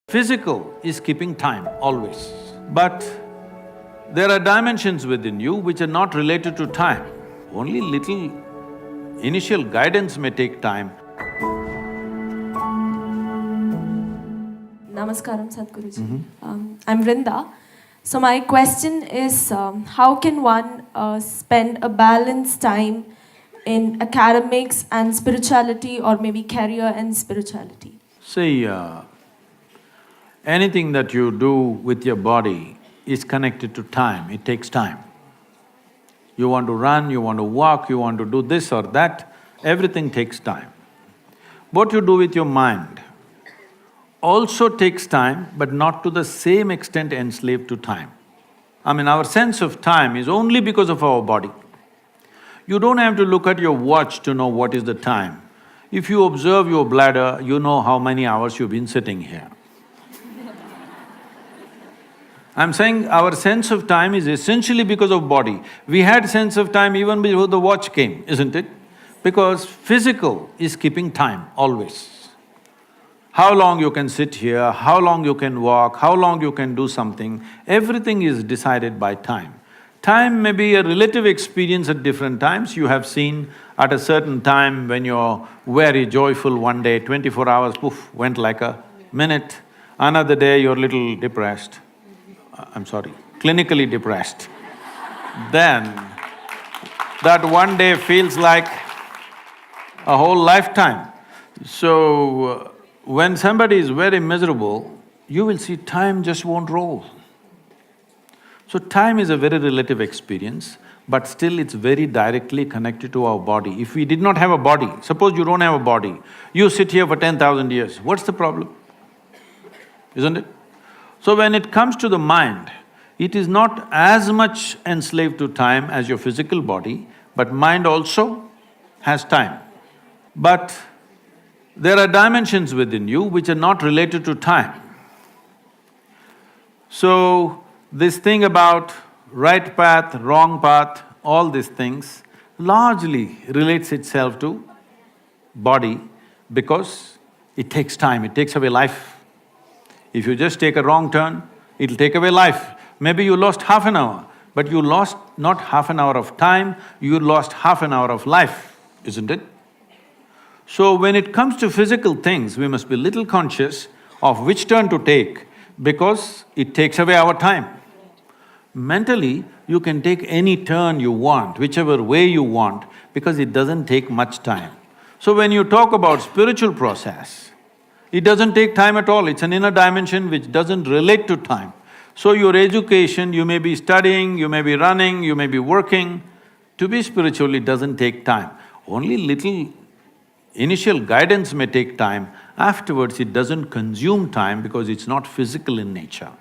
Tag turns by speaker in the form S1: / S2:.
S1: Physical is keeping time, always. But there are dimensions within you which are not related to time. Only little initial guidance may take time.
S2: Namaskaram, Sadhguruji. I'm Vrinda. So my question is, how can one spend a balanced time in academics and spirituality, or maybe career and spirituality?
S1: See, anything that you do with your body is connected to time, it takes time. You want to run, you want to walk, you want to do this or that, everything takes time. What you do with your mind also takes time, but not to the same extent enslaved to time. I mean, our sense of time is only because of our body. You don't have to look at your watch to know what is the time. If you observe your bladder, you know how many hours you've been sitting here. I'm saying our sense of time is essentially because of body. We had sense of time even before the watch came, isn't it? Because physical is keeping time, always. How long you can sit here, how long you can walk, how long you can do something, everything is decided by time. Time may be a relative experience at different times. You have seen at a certain time when you're very joyful one day, 24 hours, poof, went like a minute. Another day you're little depressed. I'm sorry, clinically depressed. Then that one day feels like a whole lifetime. So, when somebody is very miserable, you will see time just won't roll. So time is a very relative experience, but still it's very directly connected to our body. If we did not have a body, suppose you don't have a body, you sit here for 10,000 years, what's the problem? Isn't it? So when it comes to the mind, it is not as much enslaved to time as your physical body, but mind also has time. But there are dimensions within you which are not related to time. So, this thing about right path, wrong path, all these things largely relates itself to body because it takes time, it takes away life. If you just take a wrong turn, it'll take away life. Maybe you lost half an hour, but you lost not half an hour of time, you lost half an hour of life, isn't it? So when it comes to physical things, we must be little conscious of which turn to take because it takes away our time. Mentally, you can take any turn you want, whichever way you want, because it doesn't take much time. So when you talk about spiritual process, it doesn't take time at all, it's an inner dimension which doesn't relate to time. So your education, you may be studying, you may be running, you may be working, to be spiritual it doesn't take time. Only little initial guidance may take time, afterwards it doesn't consume time because it's not physical in nature.